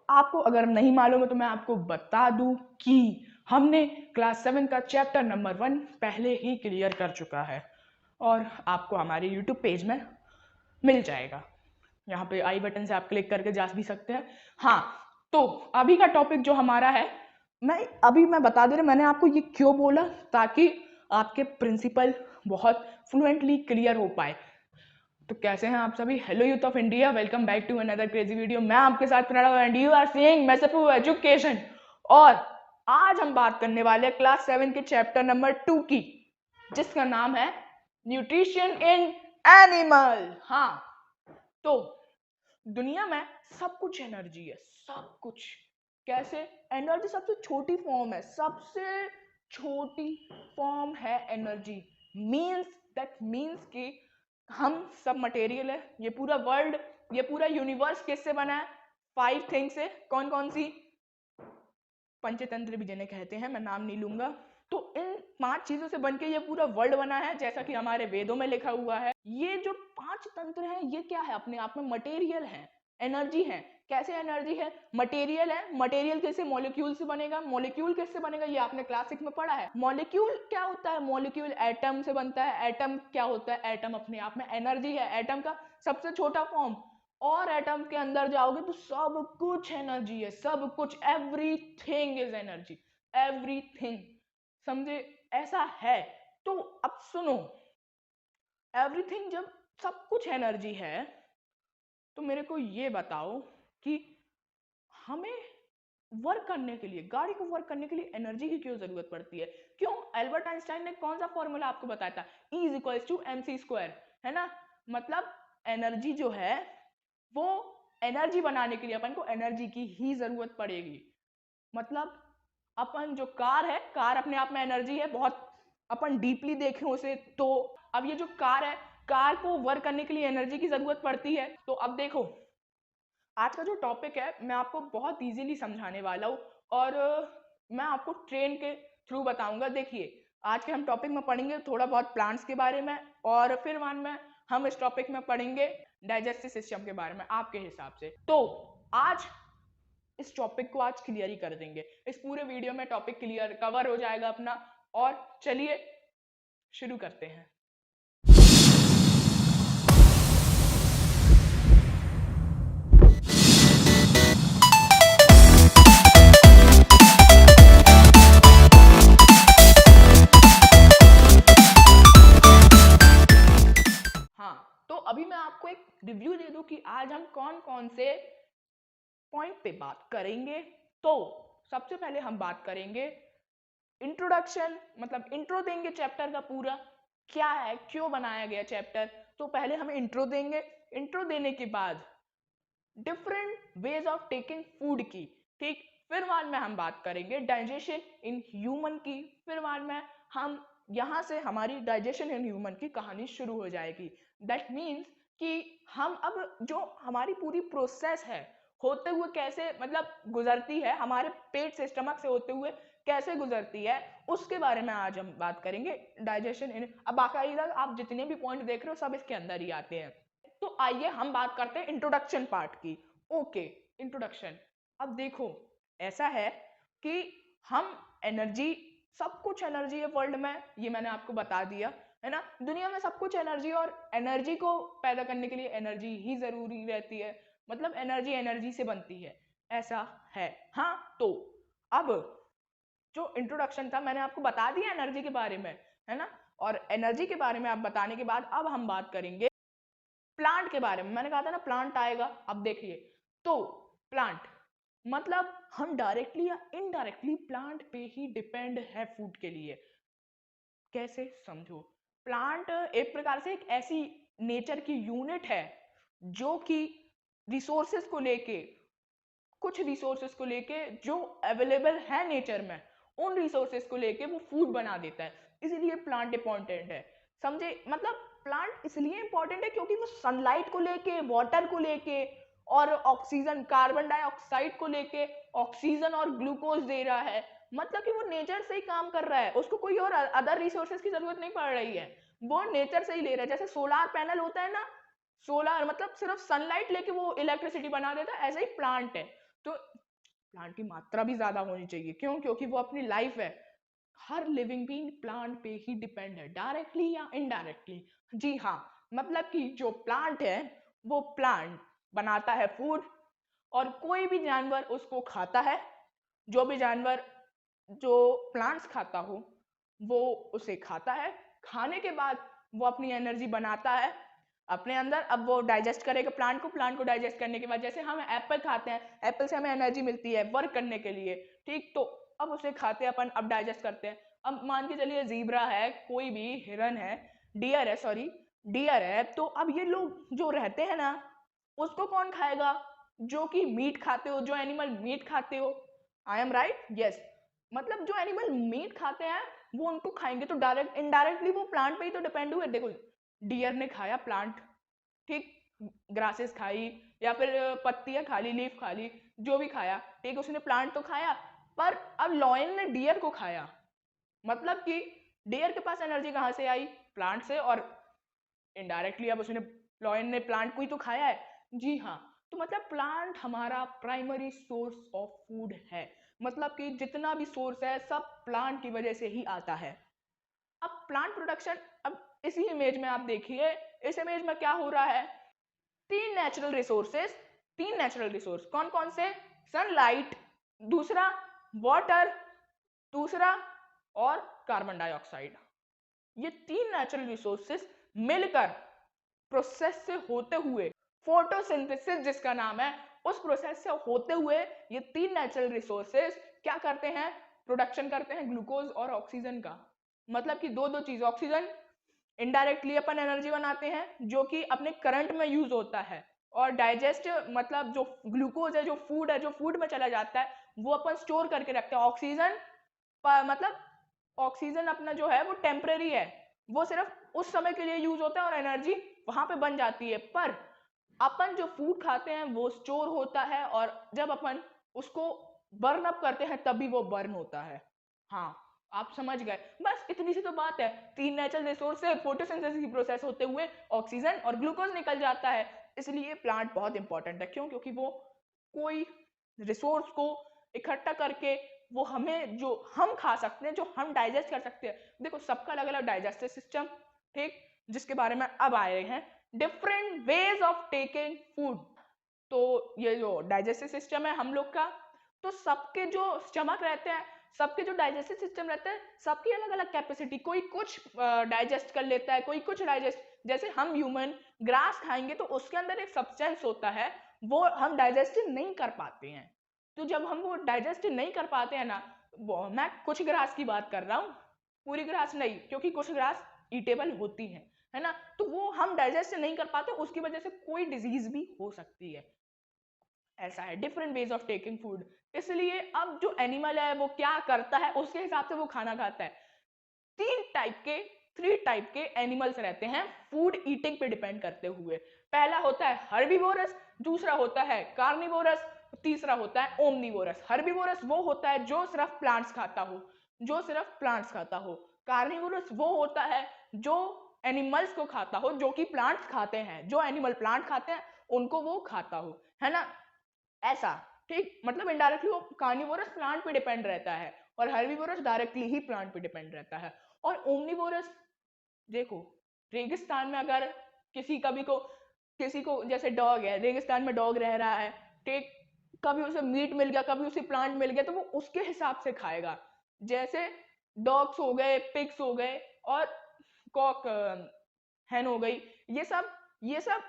आपको अगर नहीं मालूम है तो मैं आपको बता दूं कि हमने क्लास 7 का चैप्टर नंबर 1 पहले ही क्लियर कर चुका है और आपको हमारे यूट्यूब पेज में मिल जाएगा। यहाँ पे आई बटन से आप क्लिक करके जा भी सकते हैं। हाँ, तो अभी का टॉपिक जो हमारा है, मैं बता दे रहा, मैंने आपको ये क्यों बोला, ताकि आपके प्रिंसिपल बहुत फ्लुएंटली क्लियर हो पाए। तो कैसे हैं आप सभी? Hello youth of India, welcome back to another crazy video. मैं आपके साथ Pranav and you are seeing message of education. और आज हम बात करने वाले हैं क्लास 7 के चैप्टर नंबर 2 की, जिसका नाम है न्यूट्रिशन इन एनिमल। हाँ, तो दुनिया में सब कुछ एनर्जी है, सब कुछ। कैसे? एनर्जी सबसे छोटी फॉर्म है, सबसे छोटी फॉर्म है एनर्जी। मीन्स कि हम सब मटेरियल है। ये पूरा वर्ल्ड, ये पूरा यूनिवर्स किससे बना है? 5 थिंग्स से। कौन कौन सी? पंचतंत्र भी जिन्हें कहते हैं, मैं नाम नहीं लूंगा। तो इन 5 चीजों से बनके ये पूरा वर्ल्ड बना है, जैसा कि हमारे वेदों में लिखा हुआ है। ये जो 5 तंत्र हैं, ये क्या है? अपने आप में मटेरियल है, एनर्जी है। कैसे एनर्जी है? मटेरियल है। मटेरियल कैसे? मॉलिक्यूल से बनेगा। मॉलिक्यूल किससे बनेगा? ये आपने क्लास 6 में पढ़ा है। मॉलिक्यूल क्या होता है? मॉलिक्यूल एटम से बनता है। एटम क्या होता है? एटम अपने आप में एनर्जी है, एटम का सबसे छोटा फॉर्म। और एटम के अंदर जाओगे तो सब कुछ एनर्जी है, सब कुछ। Everything is energy, everything. समझे? ऐसा है। तो अब सुनो, एवरीथिंग जब सब कुछ एनर्जी है, तो मेरे को ये बताओ कि हमें वर्क करने के लिए, गाड़ी को वर्क करने के लिए एनर्जी की क्यों जरूरत पड़ती है? क्यों? एल्बर्ट आइंस्टाइन ने कौन सा फॉर्मूला आपको बताया था? E is equal to mc², है ना? मतलब एनर्जी जो है, वो एनर्जी बनाने के लिए अपन को एनर्जी की ही जरूरत पड़ेगी। मतलब अपन जो कार है, कार अपने आप में एनर्जी है, बहुत अपन डीपली देखें उसे तो। अब ये जो कार है, कार को वर्क करने के लिए एनर्जी की जरूरत पड़ती है। तो अब देखो, आज का जो टॉपिक है, मैं आपको बहुत इजीली समझाने वाला हूँ और मैं आपको ट्रेन के थ्रू बताऊंगा। देखिए, आज के हम टॉपिक में पढ़ेंगे थोड़ा बहुत प्लांट्स के बारे में, और फिर बाद में हम इस टॉपिक में पढ़ेंगे डाइजेस्टिव सिस्टम के बारे में आपके हिसाब से। तो आज इस टॉपिक को आज क्लियर ही कर देंगे। इस पूरे वीडियो में टॉपिक क्लियर कवर हो जाएगा अपना। और चलिए शुरू करते हैं। हाँ, तो अभी मैं आपको एक रिव्यू दे दूं कि आज हम कौन कौन से पॉइंट पे बात करेंगे। तो सबसे पहले हम बात करेंगे इंट्रोडक्शन, मतलब इंट्रो देंगे चैप्टर का पूरा, क्या है, क्यों बनाया गया चैप्टर। तो पहले हम इंट्रो देंगे। इंट्रो देने के बाद different ways of taking food की, ठीक। फिर बाद में हम बात करेंगे डाइजेशन इन ह्यूमन की। फिर बाद में हम यहाँ से हमारी डाइजेशन इन ह्यूमन की कहानी शुरू हो जाएगी। दैट मीन्स कि हम अब जो हमारी पूरी प्रोसेस है, होते हुए कैसे, मतलब गुजरती है हमारे पेट से, स्टमक से होते हुए कैसे गुजरती है, उसके बारे में आज हम बात करेंगे। डाइजेशन इन, अब बाकायदा आप जितने भी पॉइंट देख रहे हो सब इसके अंदर ही आते हैं। तो आइए हम बात करते हैं इंट्रोडक्शन पार्ट की। Okay, introduction. अब देखो, ऐसा है कि हम एनर्जी, सब कुछ एनर्जी है वर्ल्ड में, ये मैंने आपको बता दिया, है ना? दुनिया में सब कुछ एनर्जी, और एनर्जी को पैदा करने के लिए एनर्जी ही जरूरी रहती है। मतलब एनर्जी एनर्जी से बनती है, ऐसा है। हाँ, तो अब जो इंट्रोडक्शन था, मैंने आपको बता दिया एनर्जी के बारे में, है ना? और एनर्जी के बारे में आप बताने के बाद अब हम बात करेंगे प्लांट के बारे में। मैंने कहा था ना प्लांट आएगा। अब देखिए, तो प्लांट मतलब हम डायरेक्टली या इनडायरेक्टली प्लांट पे ही डिपेंड है फूड के लिए। कैसे? समझो, प्लांट एक प्रकार से एक ऐसी नेचर की यूनिट है जो कि रिसोर्सेस को लेके, कुछ रिसोर्सेस को लेके जो अवेलेबल है नेचर में, उन रिसोर्सेस को लेके वो फूड बना देता है। इसीलिए प्लांट इंपॉर्टेंट है। समझे? मतलब प्लांट इसलिए इंपॉर्टेंट है क्योंकि वो सनलाइट को लेके, वाटर को लेके, और ऑक्सीजन, कार्बन डाइऑक्साइड को लेके ऑक्सीजन और ग्लूकोज दे रहा है। मतलब कि वो नेचर से ही काम कर रहा है, उसको कोई और अदर रिसोर्सेज की जरूरत नहीं पड़ रही है, वो नेचर से ही ले रहा है। जैसे सोलार पैनल होता है ना, सोलार मतलब सिर्फ सनलाइट लेके वो इलेक्ट्रिसिटी बना देता है, ऐसा ही प्लांट है। तो प्लांट की मात्रा भी ज्यादा होनी चाहिए। क्यों? क्योंकि वो अपनी लाइफ है, हर लिविंग बीइंग प्लांट पे ही डिपेंड है, डायरेक्टली या इनडायरेक्टली। जी हाँ, मतलब कि जो प्लांट है वो प्लांट बनाता है फूड, और कोई भी जानवर उसको खाता है। जो भी जानवर जो प्लांट्स खाता हो वो उसे खाता है। खाने के बाद वो अपनी एनर्जी बनाता है अपने अंदर। अब वो डाइजेस्ट करेगा प्लांट को डाइजेस्ट करने के बाद, जैसे हम एप्पल खाते हैं, एप्पल से हमें एनर्जी मिलती है वर्क करने के लिए, ठीक। तो अब उसे खाते हैं अपन, अब डाइजेस्ट करते हैं। अब मान के चलिए जीब्रा है, कोई भी हिरन है, डियर है, सॉरी डियर है, तो अब ये लोग जो रहते हैं ना, उसको कौन खाएगा? जो कि मीट खाते हो, जो एनिमल मीट खाते हो। I am right? यस। मतलब जो एनिमल मीट खाते हैं वो उनको खाएंगे, तो डायरेक्ट इनडायरेक्टली वो प्लांट पे ही तो डिपेंड हुए। देखो, डियर ने खाया प्लांट, ठीक, ग्रासेस खाई या फिर पत्तियां खा ली, लीफ खा ली, जो भी खाया, ठीक, उसने प्लांट तो खाया। पर अब लॉयन ने डियर को खाया, मतलब कि डियर के पास एनर्जी कहां से आई? प्लांट से, और इनडायरेक्टली अब उसने, लॉयन ने प्लांट को ही तो खाया है। जी हाँ, तो मतलब प्लांट हमारा प्राइमरी सोर्स ऑफ फूड है। मतलब कि जितना भी सोर्स है सब प्लांट की वजह से ही आता है। अब प्लांट प्रोडक्शन, अब इसी इमेज में आप देखिए, इस इमेज में क्या हो रहा है? तीन नेचुरल रिसोर्सेस, तीन नेचुरल रिसोर्स कौन कौन से? सनलाइट, दूसरा वाटर, दूसरा और कार्बन डाइऑक्साइड। ये तीन नेचुरल रिसोर्सेस मिलकर प्रोसेस से होते हुए, फोटोसिंथेसिस जिसका नाम है, उस प्रोसेस से होते हुए ये तीन नेचुरल रिसोर्सेस क्या करते हैं? प्रोडक्शन करते हैं ग्लूकोज और ऑक्सीजन का। मतलब कि दो दो चीज, ऑक्सीजन इनडायरेक्टली अपन एनर्जी बनाते हैं जो कि अपने करंट में यूज होता है, और डाइजेस्ट मतलब जो ग्लूकोज है, जो फूड में चला जाता है, वो अपन स्टोर करके रखते हैं। ऑक्सीजन मतलब ऑक्सीजन अपना जो है वो टेम्पररी है, वो सिर्फ उस समय के लिए यूज होता है और एनर्जी वहां पे बन जाती है। पर अपन जो फूड खाते हैं वो स्टोर होता है, और जब अपन उसको बर्न अप करते हैं तभी वो बर्न होता है। हाँ, आप समझ गए, बस इतनी सी तो बात है। तीन नेचुरल रिसोर्स से फोटोसिंथेसिस की प्रोसेस होते हुए ऑक्सीजन और ग्लूकोज निकल जाता है। इसलिए प्लांट बहुत इंपॉर्टेंट है। क्यों? क्योंकि वो कोई रिसोर्स को इकट्ठा करके वो हमें, जो हम खा सकते हैं, जो हम डाइजेस्ट कर सकते हैं। देखो, सबका अलग अलग डाइजेस्टिव सिस्टम, ठीक, जिसके बारे में अब आए हैं, different ways of taking food. तो ये जो डाइजेस्टिव सिस्टम है हम लोग का, तो सबके जो स्टमक रहते हैं, सबके जो डाइजेस्टिव सिस्टम रहता है, सबकी अलग अलग कैपेसिटी, कोई कुछ डाइजेस्ट कर लेता है, कोई कुछ डाइजेस्ट, जैसे हम ह्यूमन ग्रास खाएंगे तो उसके अंदर एक सब्सटेंस होता है, वो हम डाइजेस्ट नहीं कर पाते हैं। तो जब हम वो डाइजेस्ट नहीं कर पाते हैं ना, मैं कुछ ग्रास की बात कर रहा हूँ, पूरी ग्रास नहीं, क्योंकि कुछ ग्रास ईटेबल होती है ना, तो वो हम डाइजेस्ट नहीं कर पाते, उसकी वजह से कोई डिजीज भी हो सकती है। ऐसा है, different ways of taking food. इसलिए अब जो एनिमल है वो क्या करता है, उसके हिसाब से वो खाना खाता है। तीन टाइप के, थ्री टाइप के एनिमल्स रहते हैं फूड ईटिंग पे डिपेंड करते हुए। पहला होता है हर्बीवोरस, दूसरा होता है कार्निवोरस, तीसरा होता है ओमनीवोरस। हर्बीवोरस वो होता है जो सिर्फ प्लांट्स खाता हो, जो सिर्फ प्लांट्स खाता हो। कार्निवोरस वो होता है जो एनिमल्स को खाता हो, जो कि प्लांट्स खाते हैं, जो एनिमल प्लांट खाते हैं उनको वो खाता हो, है ना, ऐसा, ठीक। मतलब इनडायरेक्टली वो कार्निवोरस प्लांट पे डिपेंड रहता है, और हर्बीवोरस डायरेक्टली ही प्लांट पे डिपेंड रहता है। और ओमनीवोरस, देखो, रेगिस्तान में अगर किसी को जैसे डॉग है, रेगिस्तान में डॉग रह रहा है, ठीक, कभी उसे मीट मिल गया, कभी उसे प्लांट मिल गया, तो वो उसके हिसाब से खाएगा। जैसे डॉग्स हो गए, पिग्स हो गए, और कॉक हैन हो गई, ये सब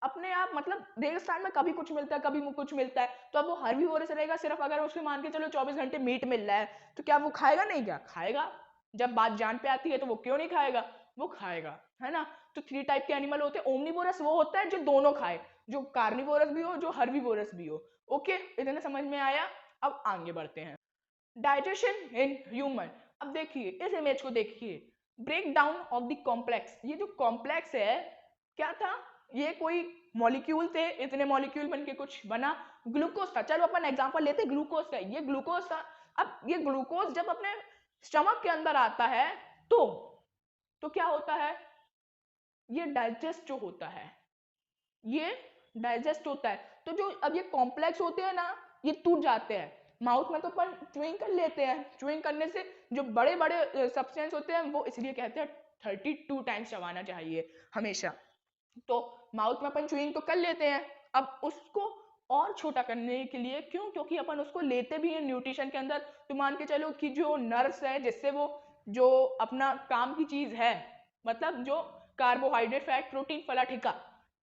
अपने आप, मतलब रेगिस्तान में कभी कुछ मिलता है, कभी कुछ मिलता है, तो अब वो हर्बीवोरस रहेगा। सिर्फ अगर उसके मान के चलो 24 घंटे मीट मिल रहा है, तो क्या वो खाएगा? नहीं, क्या खाएगा? जब बात जान पे आती है तो वो क्यों नहीं खाएगा? वो खाएगा, है ना। तो थ्री टाइप के एनिमल होते हैं। ओमनीवोरस वो होता है जो दोनों खाए, जो कार्निवोरस भी हो, जो हर्बीवोरस भी हो। ओके, इतना समझ में आया। अब आगे बढ़ते हैं, डाइजेशन इन ह्यूमन। अब देखिए, इस इमेज को देखिए, break down of the complex. ये जो कॉम्प्लेक्स है, क्या था? ये कोई मॉलिक्यूल थे, इतने मॉलिक्यूल बन के कुछ बना, ग्लूकोज था। चलो अपन एग्जांपल लेते हैं ग्लूकोज का, ये ग्लूकोज था। अब ये ग्लूकोज जब अपने स्टमक के अंदर आता है तो क्या होता है? ये डाइजेस्ट जो होता है, ये डाइजेस्ट होता है। तो जो अब ये कॉम्प्लेक्स होते हैं ना, ये टूट जाते हैं। माउथ में तो अपन च्यूइंग कर लेते हैं, च्यूइंग करने से जो बड़े बड़े सब्सटेंस होते हैं वो इसलिए कहते हैं 32 टाइम्स चबाना चाहिए हमेशा। तो माउथ में अपन च्यूइंग तो कर लेते हैं, अब उसको और छोटा करने के लिए, क्यों, क्योंकि अपन उसको लेते भी हैं न्यूट्रिशन के अंदर, तो मान के चलो कि जो नर्व्स है जिससे वो जो अपना काम की चीज है, मतलब जो कार्बोहाइड्रेट, फैट, प्रोटीन, फला ठिका,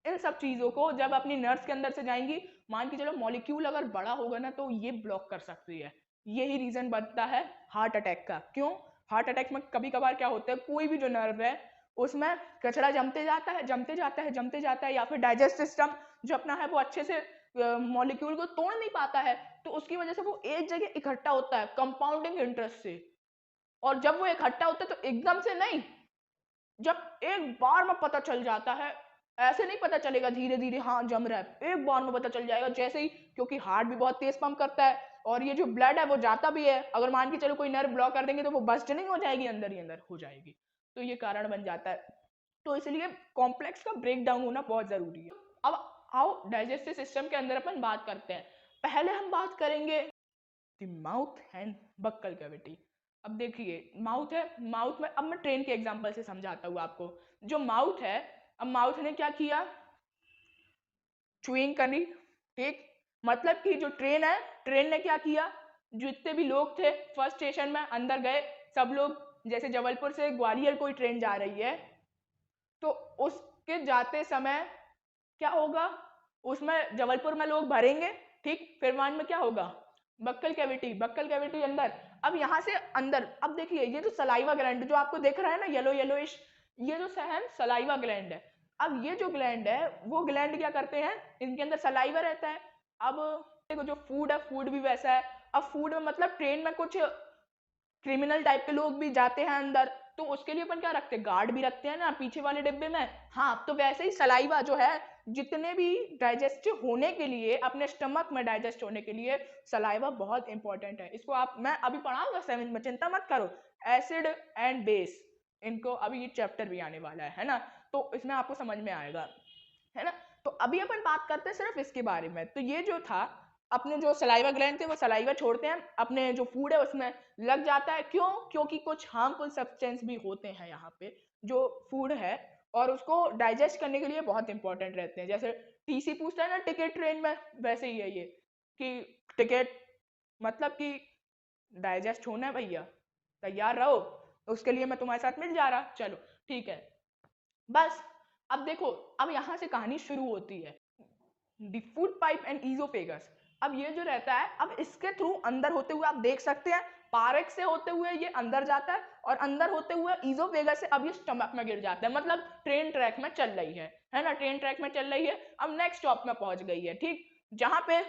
इन सब चीजों को जब अपनी नर्व्स के अंदर से जाएंगी, मान के चलो मॉलिक्यूल अगर बड़ा होगा ना तो ये ब्लॉक कर सकती है। यही रीजन बनता है हार्ट अटैक का। क्यों? हार्ट अटैक में कभी कभार क्या होता है, कोई भी जो नर्व है उसमें कचरा जमते जाता है, जमते जाता है, जमते जाता है, या फिर डाइजेस्ट सिस्टम जो अपना है वो अच्छे से मॉलिक्यूल को तोड़ नहीं पाता है, तो उसकी वजह से वो एक जगह इकट्ठा होता है कंपाउंडिंग इंटरेस्ट से। और जब वो इकट्ठा होता है तो एकदम से नहीं, जब एक बार में पता चल जाता है, ऐसे नहीं पता चलेगा धीरे धीरे हाँ जम रहा है, एक बार में पता चल जाएगा जैसे ही, क्योंकि हार्ट भी बहुत तेज पंप करता है और ये जो ब्लड है वो जाता भी है। अगर मान के चलो कोई नर्व ब्लॉक कर देंगे तो वो बस्ट नहीं हो जाएगी, अंदर ही अंदर हो जाएगी, तो ये कारण बन जाता है। तो इसलिए कॉम्प्लेक्स का ब्रेक डाउन होना बहुत जरूरी है। अब आओ डाइजेस्टिव सिस्टम के अंदर अपन बात करते हैं। पहले हम बात करेंगे माउथ एंड बक्कल कैविटी। अब देखिए माउथ है, माउथ में अब मैं ट्रेन के एग्जांपल से समझाता हूँ आपको। जो माउथ है, अब माउथ ने क्या किया, च्यूइंग करी, ठीक, मतलब कि जो ट्रेन है, ट्रेन ने क्या किया, जितने भी लोग थे फर्स्ट स्टेशन में अंदर गए सब लोग, जैसे जबलपुर से ग्वालियर कोई ट्रेन जा रही है तो उसके जाते समय क्या होगा, उसमें जबलपुर में लोग भरेंगे, ठीक, फिर मान में क्या होगा, बक्कल कैविटी, बक्कल कैविटी अंदर। अब यहाँ से अंदर, अब देखिए ये जो सलाइवा ग्लैंड जो आपको दिख रहा है ना येलो येलोइश, ये जो है सलाइवा ग्लैंड है। अब ये जो ग्लैंड है वो ग्लैंड क्या करते हैं, इनके अंदर सलाइवा रहता है। अब देखो जो फूड है, फूड भी वैसा है। अब फूड में मतलब ट्रेन में कुछ क्रिमिनल टाइप के लोग भी जाते हैं अंदर, तो उसके लिए अपन क्या रखते हैं, गार्ड भी रखते हैं ना पीछे वाले डिब्बे में। हाँ, तो वैसे ही सलाइवा जो है, जितने भी डाइजेस्ट होने के लिए, अपने स्टमक में डाइजेस्ट होने के लिए सलाइवा बहुत इंपॉर्टेंट है। इसको आप, मैं अभी पढ़ाऊंगा 7th में, चिंता मत करो। एसिड एंड बेस, इनको अभी ये चैप्टर भी आने वाला है ना, तो इसमें आपको समझ में आएगा, है ना। तो अभी अपन बात करते हैं सिर्फ इसके बारे में। तो ये जो था, अपने जो सलाइवा ग्लैंड थे वो सलाइवा छोड़ते हैं, अपने जो फूड है उसमें लग जाता है। क्यों? क्योंकि कुछ हार्मफुल सब्सटेंस भी होते हैं यहाँ पे जो फूड है, और उसको डाइजेस्ट करने के लिए बहुत इंपॉर्टेंट रहते हैं। जैसे टीसी पूछता है ना टिकट ट्रेन में, वैसे ही है ये कि टिकट मतलब कि डाइजेस्ट होना है भैया, तैयार रहो, उसके लिए मैं तुम्हारे साथ मिल जा रहा, चलो ठीक है बस। अब देखो, अब यहाँ से कहानी शुरू होती है, द फूड पाइप एंड ईजोफेगस। अब ये जो रहता है, अब इसके थ्रू अंदर होते हुए आप देख सकते हैं, पारेक्स से होते हुए ये अंदर जाता है, और अंदर होते हुए ईजोफेगस से अब ये स्टमक में गिर जाता है। मतलब ट्रेन ट्रैक में चल रही है ना, ट्रेन ट्रैक में चल रही है, अब नेक्स्ट स्टॉप में पहुंच गई है, ठीक, जहां पे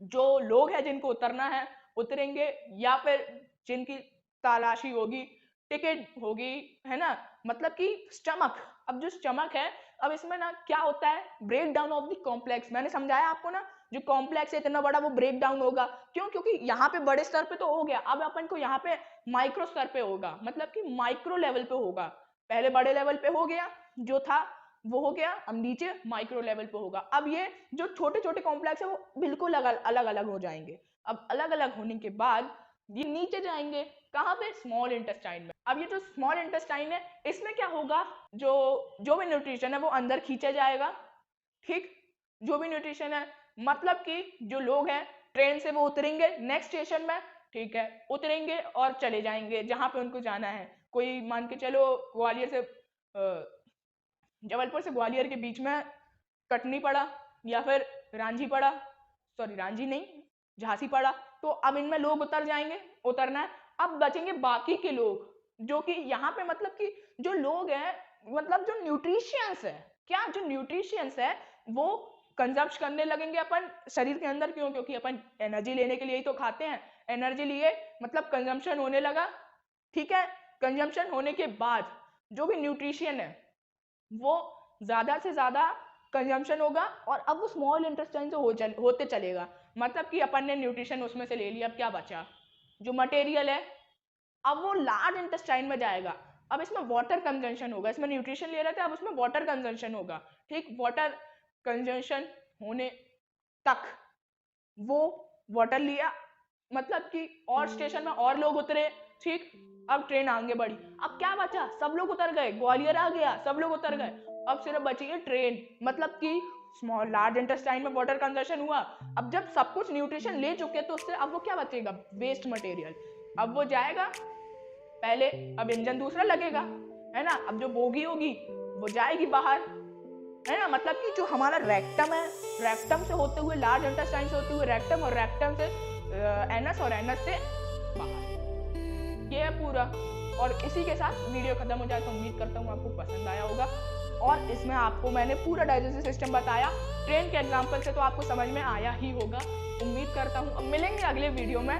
जो लोग हैं जिनको उतरना है उतरेंगे, या फिर जिनकी तलाशी होगी, टिकट होगी, है ना, मतलब कि स्टमक। अब जो स्टमक है, अब इसमें ना क्या होता है, break down of the complex. मैंने समझाया आपको ना, जो कॉम्प्लेक्स है इतना बड़ा वो ब्रेक डाउन होगा। क्यों? क्योंकि यहाँ पे बड़े स्तर पे तो हो गया, अब अपन को यहाँ पे माइक्रो स्तर पे होगा, मतलब कि माइक्रो लेवल पे होगा। पहले बड़े लेवल पे हो गया जो था वो हो गया, अब नीचे माइक्रो लेवल पे होगा। अब ये जो छोटे छोटे कॉम्प्लेक्स है वो बिल्कुल अलग अलग हो जाएंगे। अब अलग अलग होने के बाद ये नीचे जाएंगे, कहाँ पे, स्मॉल इंटेस्टाइन में। अब ये जो स्मॉल इंटेस्टाइन है इसमें क्या होगा, जो जो भी न्यूट्रिशन है वो अंदर खींचा जाएगा, ठीक, जो भी न्यूट्रिशन है, मतलब कि जो लोग हैं ट्रेन से वो उतरेंगे नेक्स्ट स्टेशन में, ठीक है, उतरेंगे और चले जाएंगे जहां पे उनको जाना है। कोई मान के चलो ग्वालियर से जबलपुर से ग्वालियर के बीच में कटनी पड़ा, या फिर रांझी पड़ा, सॉरी रांझी नहीं, झांसी पड़ा, तो अब इनमें लोग उतर जाएंगे, उतरना है। अब बचेंगे बाकी के लोग, जो कि यहाँ पे मतलब कि जो लोग हैं, मतलब जो न्यूट्रिशियंस है, क्या, जो न्यूट्रिशियंस है वो कंजप्ट करने लगेंगे अपन शरीर के अंदर। क्यों? क्योंकि अपन एनर्जी लेने के लिए ही तो खाते हैं, एनर्जी लिए मतलब कंजम्पशन होने लगा, ठीक है। कंजम्पशन होने के बाद जो भी न्यूट्रिशन है वो ज्यादा से ज्यादा कंजम्पशन होगा, और अब वो स्मॉल इंटेस्टाइन से होते चलेगा। मतलब कि अपन ने न्यूट्रिशन उसमें से ले लिया, अब क्या बचा, जो मटेरियल है, अब वो लार्ज इंटेस्टाइन में जाएगा। अब इसमें वाटर कंजम्पशन होगा, इसमें न्यूट्रिशन ले रहे थे, अब उसमें वाटर कंजम्पशन होगा, ठीक। वाटर कंजम्पशन होने तक वो वाटर लिया, मतलब कि और स्टेशन में और लोग उतरे, ठीक। अब ट्रेन आगे बढ़ी, अब क्या बचा, सब लोग उतर गए, ग्वालियर आ गया, सब लोग उतर गए, अब सिर्फ बची है ट्रेन, मतलब कि स्मॉल लार्ज इंटेस्टाइन में वाटर कंजप्शन हुआ। अब जब सब कुछ न्यूट्रिशन ले चुके तो उससे अब वो क्या बचेगा, वेस्ट मटेरियल। अब वो जाएगा पहले, अब इंजन दूसरा लगेगा, है ना, अब जो बोगी होगी वो जाएगी बाहर, है ना, मतलब कि जो हमारा रेक्टम है, रेक्टम से होते हुए लार्ज इंटेस्टाइन से होते हुए रेक्टम, और रेक्टम से एनस, और एनस से बाहर, ये है पूरा। और इसी के साथ वीडियो खत्म हो जाए, तो उम्मीद करता हूँ आपको पसंद आया होगा, और इसमें आपको मैंने पूरा डाइजेस्टिव सिस्टम बताया ट्रेन के एग्जाम्पल से, तो आपको समझ में आया ही होगा, उम्मीद करता हूँ। अब मिलेंगे अगले वीडियो में,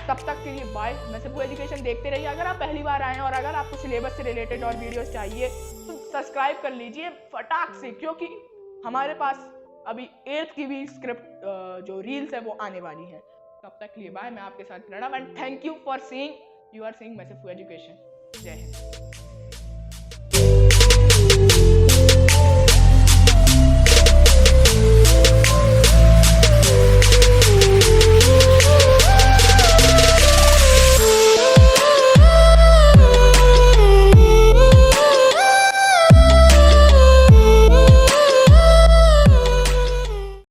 तब तक के लिए बाय। मैसेफू एजुकेशन देखते रहिए। अगर आप पहली बार आए हैं और अगर आपको सिलेबस से रिलेटेड और वीडियोस चाहिए तो सब्सक्राइब कर लीजिए फटाक से, क्योंकि हमारे पास अभी 8th की भी स्क्रिप्ट जो रील्स है वो आने वाली है। तब तक के लिए बाय। मैं आपके साथ Pranav, and thank you for seeing, you are seeing मैसेफू एजुकेशन। जय हिंद।